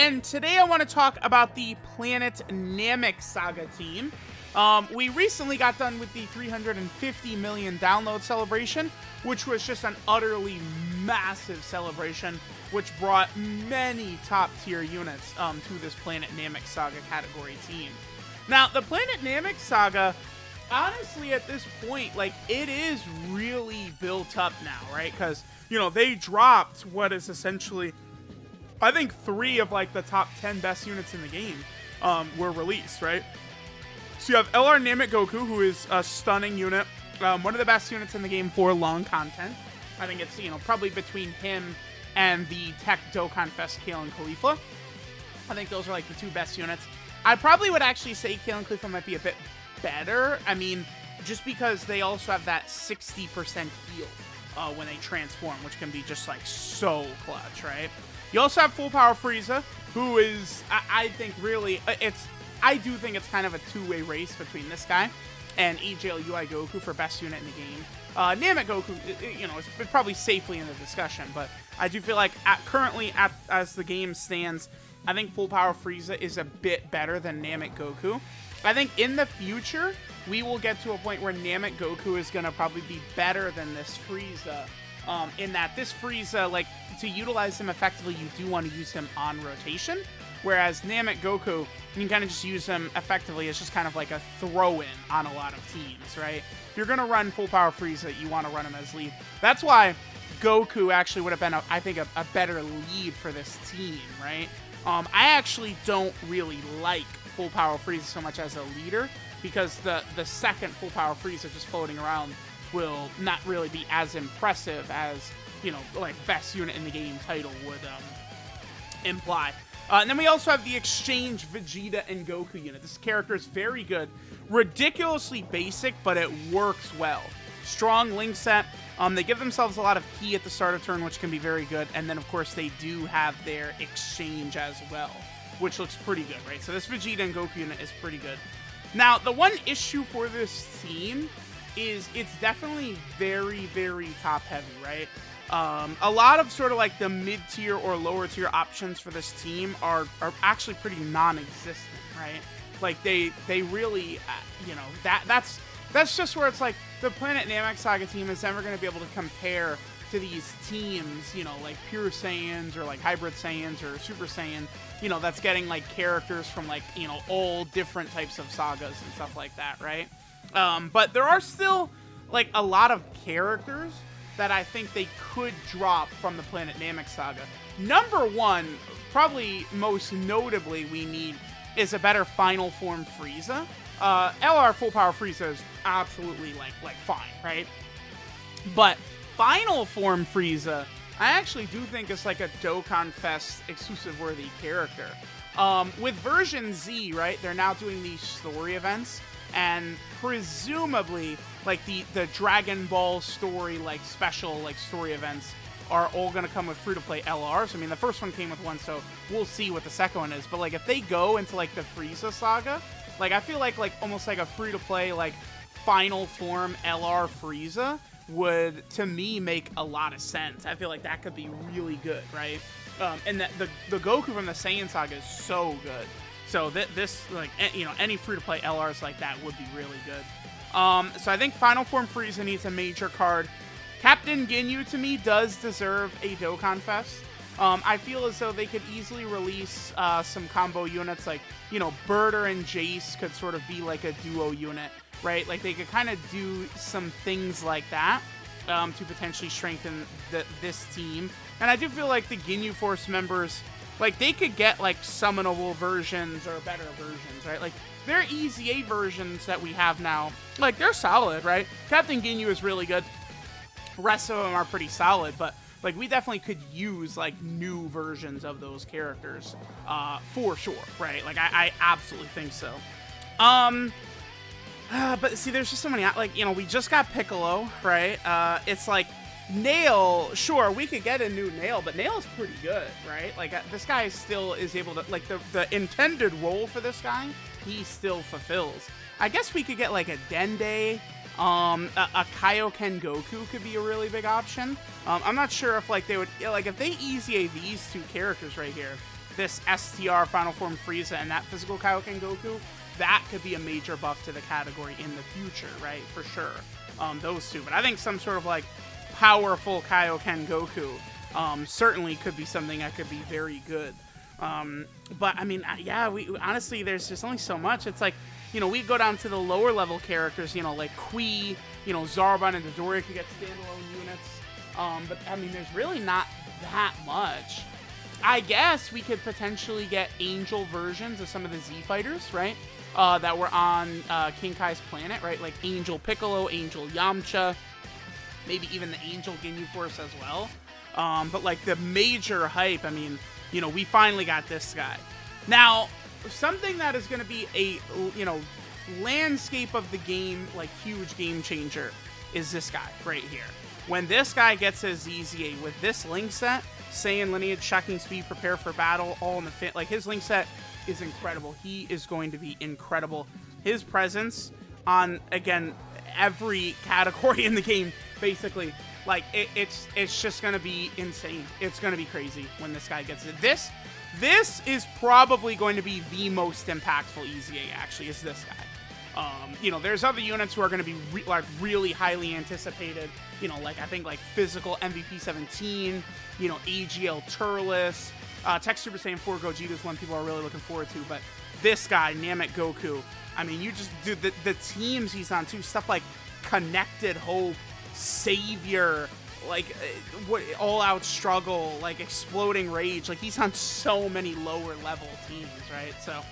and today I want to talk about the Planet Namek Saga team. We recently got done with the 350 million download celebration, which was just an utterly massive celebration, which brought many top-tier units to this Planet Namek Saga category team. Now, the Planet Namek Saga, honestly, at this point, like, it is really built up now, right? Because, you know, they dropped what is essentially, I think, 3 of, like, the top 10 best units in the game were released, right? So you have LR Namek Goku, who is a stunning unit, one of the best units in the game for long content. I think it's, you know, probably between him and the Tech Dokkan Fest Kale and Khalifa. I think those are, like, the 2 best units. I probably would actually say Kale and Khalifa might be a bit better. I mean, just because they also have that 60% heal when they transform, which can be just, like, so clutch, right? You also have Full Power Frieza, who is, I think, really, I do think it's kind of a two-way race between this guy and EJL UI Goku for best unit in the game. Namek Goku, you know, is probably safely in the discussion, but I do feel like currently, as the game stands, I think Full Power Frieza is a bit better than Namek Goku. I think in the future, we will get to a point where Namek Goku is going to probably be better than this Frieza, in that this Frieza, like, to utilize him effectively, you do want to use him on rotation, whereas Namek Goku, you can kind of just use him effectively as just kind of like a throw-in on a lot of teams, right? If you're going to run Full Power Frieza, you want to run him as lead. That's why Goku actually would have been, I think, a better lead for this team, right? I actually don't really like Full Power Frieza so much as a leader, because the second Full Power Frieza just floating around will not really be as impressive as, you know, like, best unit in the game title would imply. And then we also have the Exchange Vegeta and Goku unit. This character is very good. Ridiculously basic, but it works well. Strong link set. They give themselves a lot of ki at the start of turn, which can be very good. And then, of course, they do have their exchange as well, which looks pretty good, right? So this Vegeta and Goku unit is pretty good. Now, the one issue for this team is it's definitely very, very top-heavy, right? A lot of sort of like the mid-tier or lower-tier options for this team are actually pretty non-existent, right? Like, they really, you know, that's just where it's like the Planet Namek Saga team is never going to be able to compare to these teams, you know, like Pure Saiyans or like Hybrid Saiyans or Super Saiyan, you know, that's getting like characters from like, you know, all different types of sagas and stuff like that, right? But there are still like a lot of characters that I think they could drop from the Planet Namek Saga. Number one, probably most notably we need, is a better Final Form Frieza. LR Full Power Frieza is absolutely like fine, right? But Final Form Frieza, I actually do think is like a Dokkan Fest exclusive worthy character. With version Z, right, they're now doing these story events, and presumably like the Dragon Ball story, like special like story events are all going to come with free-to-play LRs. I mean, the first one came with one, so we'll see what the second one is. But like if they go into like the Frieza saga, like I feel like almost like a free-to-play like Final Form LR Frieza would, to me, make a lot of sense. I feel like that could be really good, right? And the Goku from the Saiyan saga is so good. So this, like, you know, any free-to-play LRs like that would be really good. So I think Final Form Frieza needs a major card. Captain Ginyu, to me, does deserve a Dokkan Fest. I feel as though they could easily release some combo units, like, you know, Birder and Jace could sort of be like a duo unit, right? Like, they could kind of do some things like that to potentially strengthen this team. And I do feel like the Ginyu Force members, like, they could get, like, summonable versions or better versions, right? Like, their EZA versions that we have now, like, they're solid, right? Captain Ginyu is really good. Rest of them are pretty solid, but, like, we definitely could use, like, new versions of those characters, for sure, right? Like, I absolutely think so. But, see, there's just so many, like, you know, we just got Piccolo, right? It's like, Nail, sure, we could get a new Nail, but Nail's pretty good, right? Like, this guy still is able to, like, the intended role for this guy, he still fulfills. I guess we could get, like, a Dende, a Kaioken Goku could be a really big option. I'm not sure if, like, they would, like, if they EZA these two characters right here, this STR Final Form Frieza and that physical Kaioken Goku, that could be a major buff to the category in the future, right? For sure. Those two. But I think some sort of like powerful Kaioken Goku certainly could be something that could be very good. But I mean, yeah, we honestly, there's just only so much. It's like, you know, we go down to the lower level characters, you know, like Kui, you know, Zarbon and Dodoria could get standalone units. But I mean, there's really not that much. I guess we could potentially get Angel versions of some of the Z fighters, right? That were on King Kai's planet, right? Like Angel Piccolo, Angel Yamcha, maybe even the Angel Ginyu Force as well. But like the major hype, I mean, you know, we finally got this guy. Now, something that is going to be a, you know, landscape of the game, like huge game changer, is this guy right here. When this guy gets his ZZA with this link set, Saiyan Lineage, Shocking Speed, Prepare for Battle, all in the fit, like his link set is incredible. He is going to be incredible. His presence on, again, every category in the game, basically, like it's just gonna be insane. It's gonna be crazy when this guy gets it. This is probably going to be the most impactful EZA, actually, is this guy. You know, there's other units who are going to be like really highly anticipated. You know, like I think like Physical MVP 17, you know, AGL Turles, Tech Super Saiyan 4 Gogeta is one people are really looking forward to. But this guy, Namek Goku, I mean, you just do the teams he's on too. Stuff like Connected Hope, Savior, like what All Out Struggle, like Exploding Rage. Like he's on so many lower level teams, right? So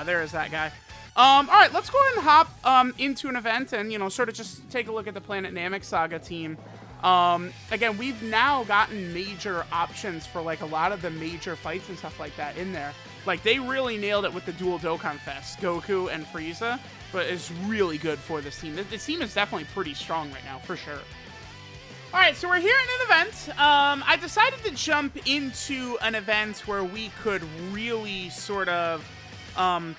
there is that guy. All right, let's go ahead and hop into an event and, you know, sort of just take a look at the Planet Namek Saga team. Again, we've now gotten major options for, like, a lot of the major fights and stuff like that in there. Like, they really nailed it with the dual Dokkan Fest, Goku and Frieza, but it's really good for this team. This team is definitely pretty strong right now, for sure. All right, so we're here in an event. I decided to jump into an event where we could really sort of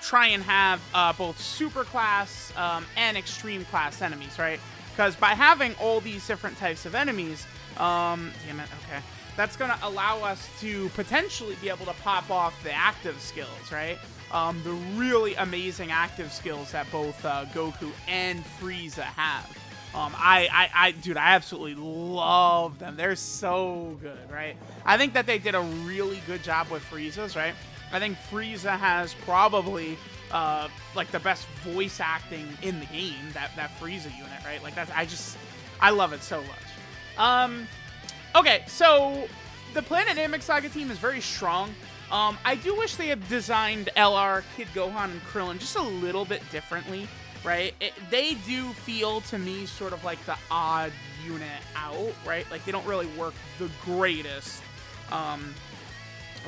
try and have both super class and extreme class enemies, right? Because by having all these different types of enemies, damn it, okay, that's going to allow us to potentially be able to pop off the active skills, right? The really amazing active skills that both Goku and Frieza have. Dude, I absolutely love them. They're so good, right? I think that they did a really good job with Frieza's, right? I think Frieza has probably, like, the best voice acting in the game, that Frieza unit, right? Like, I love it so much. Okay, so the Planet Namek Saga team is very strong. I do wish they had designed LR, Kid Gohan, and Krillin just a little bit differently, right? They do feel, to me, sort of like the odd unit out, right? Like, they don't really work the greatest,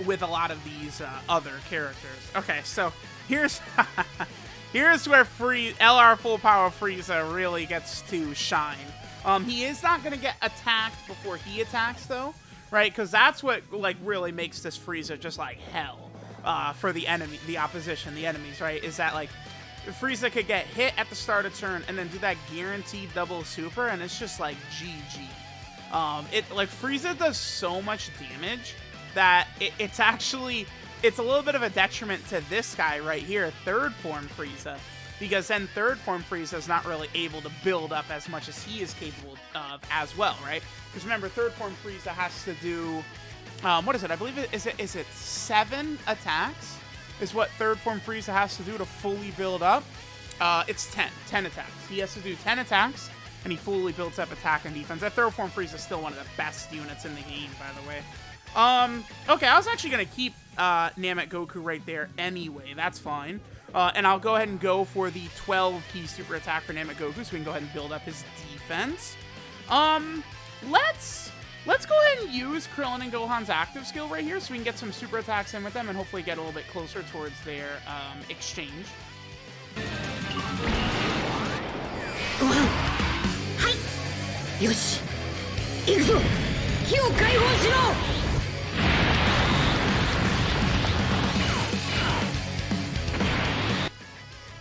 with a lot of these other characters. Okay, so here's here's where LR Full Power Frieza really gets to shine. He is not going to get attacked before he attacks, though, right? Because that's what, like, really makes this Frieza just like hell for the enemy, the opposition, the enemies, right? Is that, like, Frieza could get hit at the start of turn and then do that guaranteed double super, and it's just like GG. Like, Frieza does so much damage that it's a little bit of a detriment to this guy right here, third form Frieza, because then third form Frieza is not really able to build up as much as he is capable of as well, right? Because remember, third form Frieza has to do, what is it? I believe is it 7 attacks is what third form Frieza has to do to fully build up. It's 10 attacks. He has to do 10 attacks, and he fully builds up attack and defense. That third form Frieza is still one of the best units in the game, by the way. Okay, I was actually going to keep Namek Goku right there anyway. That's fine. And I'll go ahead and go for the 12 key super attack for Namek Goku so we can go ahead and build up his defense. Let's go ahead and use Krillin and Gohan's active skill right here so we can get some super attacks in with them and hopefully get a little bit closer towards their exchange. Gohan! Hai! Yoshi! Ikuzo! Ki o kaihou shiro!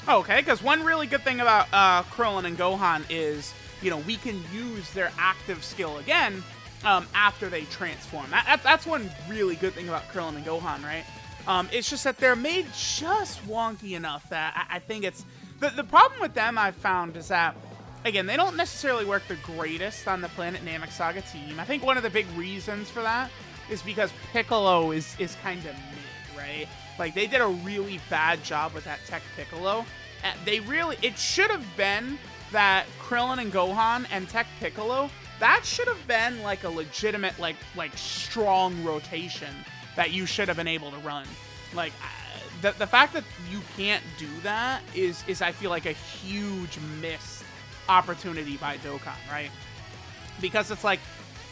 Okay, because one really good thing about Krillin and Gohan is, you know, we can use their active skill again after they transform. That's one really good thing about Krillin and Gohan, right? It's just that they're made just wonky enough that I think it's... The problem with them I've found is that, again, they don't necessarily work the greatest on the Planet Namek Saga team. I think one of the big reasons for that is because Piccolo is kind of mid, right? Like, they did a really bad job with that Tech Piccolo. It should have been that Krillin and Gohan and Tech Piccolo, that should have been like a legitimate, like strong rotation that you should have been able to run. Like, the fact that you can't do that is I feel like a huge missed opportunity by Dokkan, right? Because it's like,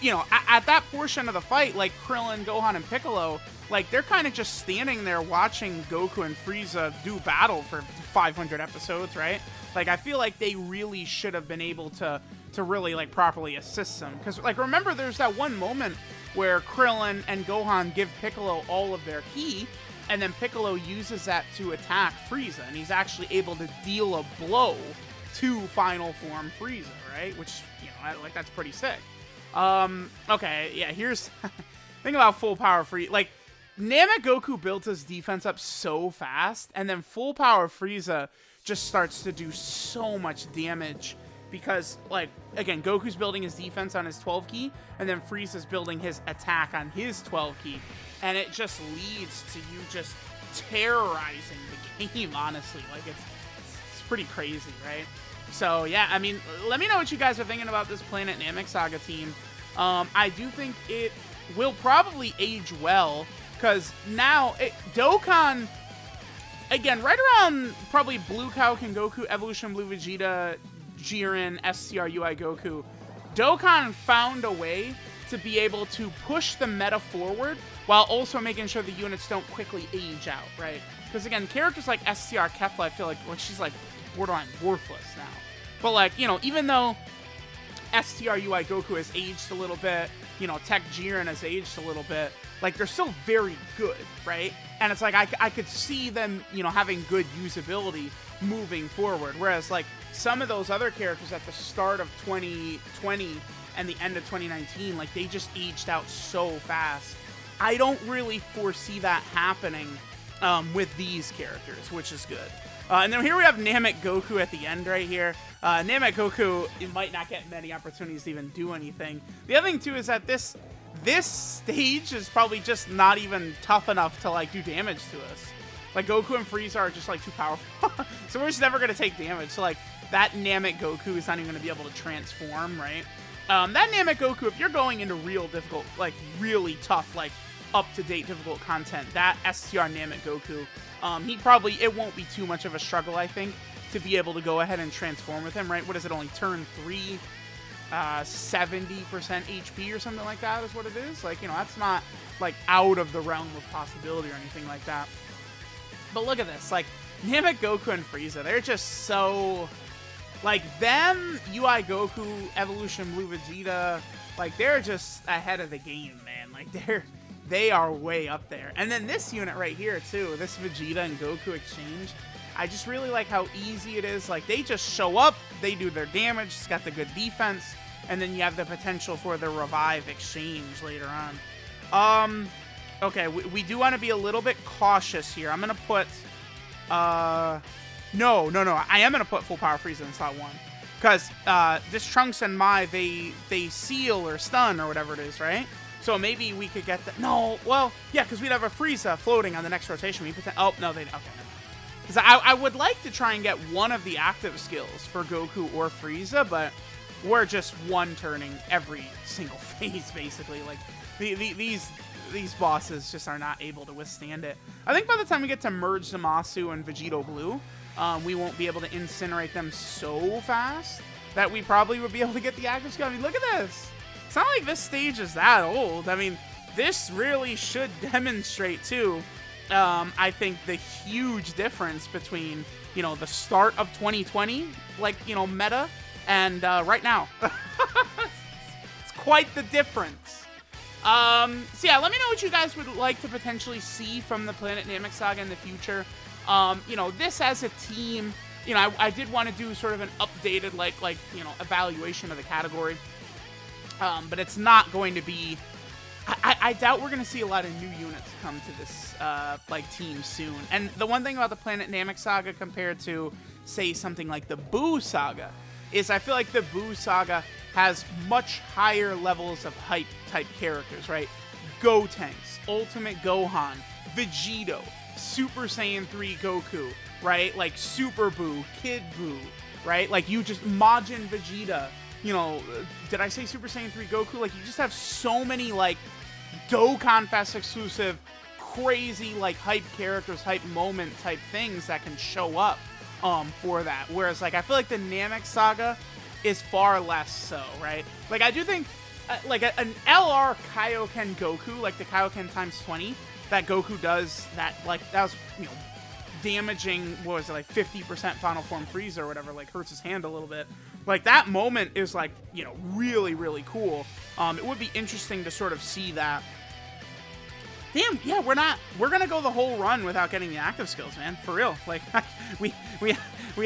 you know, at that portion of the fight, like Krillin, Gohan, and Piccolo, like they're kind of just standing there watching Goku and Frieza do battle for 500 episodes, right? Like, I feel like they really should have been able to really, like, properly assist them. Because, like, remember there's that one moment where Krillin and Gohan give Piccolo all of their ki, and then Piccolo uses that to attack Frieza, and he's actually able to deal a blow to Final Form Frieza, right? Which, you know, like, that's pretty sick. Okay, yeah, here's... think about Full Power Frieza. Like, Namek Goku built his defense up so fast, and then Full Power Frieza just starts to do so much damage because, like, again, Goku's building his defense on his 12 ki, and then Frieza's building his attack on his 12 ki, and it just leads to you just terrorizing the game, honestly. Like, it's pretty crazy, right? So, yeah, I mean, let me know what you guys are thinking about this Planet Namek Saga team. I do think it will probably age well, because now, Dokkan... Again, right around probably Blue Cow Goku, Evolution Blue Vegeta, Jiren, STR UI Goku, Dokkan found a way to be able to push the meta forward while also making sure the units don't quickly age out, right? Because again, characters like STR Kefla, I feel like, well, she's like borderline worthless now. But like, you know, even though STR UI Goku has aged a little bit, you know, Tech Jiren has aged a little bit, like, they're still very good, right? And it's like, I could see them, you know, having good usability moving forward. Whereas, like, some of those other characters at the start of 2020 and the end of 2019, like, they just aged out so fast. I don't really foresee that happening with these characters, which is good. And then here we have Namek Goku at the end right here. Namek Goku, it might not get many opportunities to even do anything. The other thing, too, is that this stage is probably just not even tough enough to, like, do damage to us. Like, Goku and Frieza are just, like, too powerful. So we're just never going to take damage. So, like, that Namek Goku is not even going to be able to transform, right? That Namek Goku, if you're going into real difficult, like, really tough, like, up-to-date difficult content, that STR Namek Goku, it won't be too much of a struggle, I think, to be able to go ahead and transform with him, right? What is it, only turn 3? 70% HP or something like that is what it is. Like, you know, that's not, like, out of the realm of possibility or anything like that. But look at this. Like, Namek Goku and Frieza, they're just so... Like, them, UI Goku, Evolution Blue Vegeta, like, they're just ahead of the game, man. Like, they are way up there. And then this unit right here, too, this Vegeta and Goku exchange, I just really like how easy it is. Like, they just show up, they do their damage, it's got the good defense, and then you have the potential for the revive exchange later on. Okay, we do want to be a little bit cautious here. I'm going to put... No. I am going to put Full Power Frieza in slot 1. Because this Trunks and Mai, they seal or stun or whatever it is, right? So maybe we could get that. No, well, yeah, because we'd have a Frieza floating on the next rotation. Oh, no, they... Okay, never mind. Because I would like to try and get one of the active skills for Goku or Frieza, but we're just one-turning every single phase, basically. Like, these bosses just are not able to withstand it. I think by the time we get to Merge Zamasu and Vegito Blue, we won't be able to incinerate them so fast that we probably would be able to get the active skill. I mean, look at this. It's not like this stage is that old. I mean, this really should demonstrate, too, I think the huge difference between, you know, the start of 2020, like, you know, meta, and right now. It's quite the difference. So yeah, let me know what you guys would like to potentially see from the Planet Namek Saga in the future. You know, this as a team, you know, I did want to do sort of an updated, like, you know, evaluation of the category. But it's not going to be I doubt we're going to see a lot of new units come to this like team soon. And the one thing about the Planet Namek Saga compared to, say, something like the Boo Saga is I feel like the Boo Saga has much higher levels of hype type characters, right? Gotenks, Ultimate Gohan, Vegito, Super Saiyan 3 Goku, right? Like Super Boo, Kid Boo, right? Like you just Majin Vegeta, you know, did I say Super Saiyan 3 Goku? Like you just have so many like Dokkan Fest exclusive, crazy like hype characters, hype moment type things that can show up for that. Whereas like I feel like the Namek Saga is far less so, right? Like I do think like an LR Kaioken Goku, like the Kaioken times 20 that Goku does, that like that was, you know, damaging, what was it, like 50% Final Form Frieza or whatever, like hurts his hand a little bit. Like that moment is like, you know, really, really cool. It would be interesting to sort of see that. Damn, yeah, we're gonna go the whole run without getting the active skills, man. For real. Like we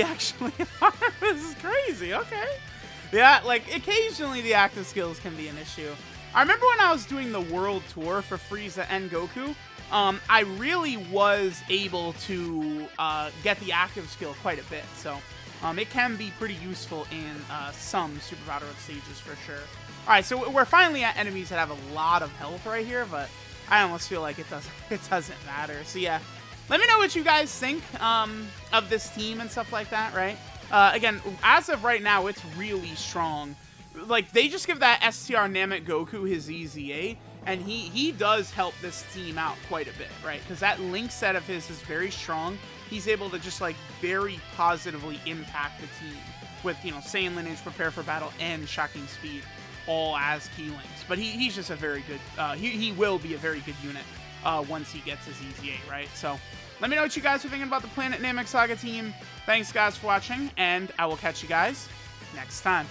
actually are. This is crazy. Okay. Yeah, like occasionally the active skills can be an issue. I remember when I was doing the world tour for Frieza and Goku, I really was able to get the active skill quite a bit. So it can be pretty useful in some Super Battle Road stages for sure. All right, so we're finally at enemies that have a lot of health right here, but I almost feel like it doesn't matter. So yeah, let me know what you guys think of this team and stuff like that, right? Again, as of right now, it's really strong. Like, they just give that STR Namek Goku his EZA, and he does help this team out quite a bit, right? Because that Link set of his is very strong. He's able to just, like, very positively impact the team with, you know, Saiyan Lineage, Prepare for Battle, and Shocking Speed, all as key links. But he's just a very good, he will be a very good unit once he gets his EZA, right? So let me know what you guys are thinking about the Planet Namek Saga team. Thanks, guys, for watching, and I will catch you guys next time.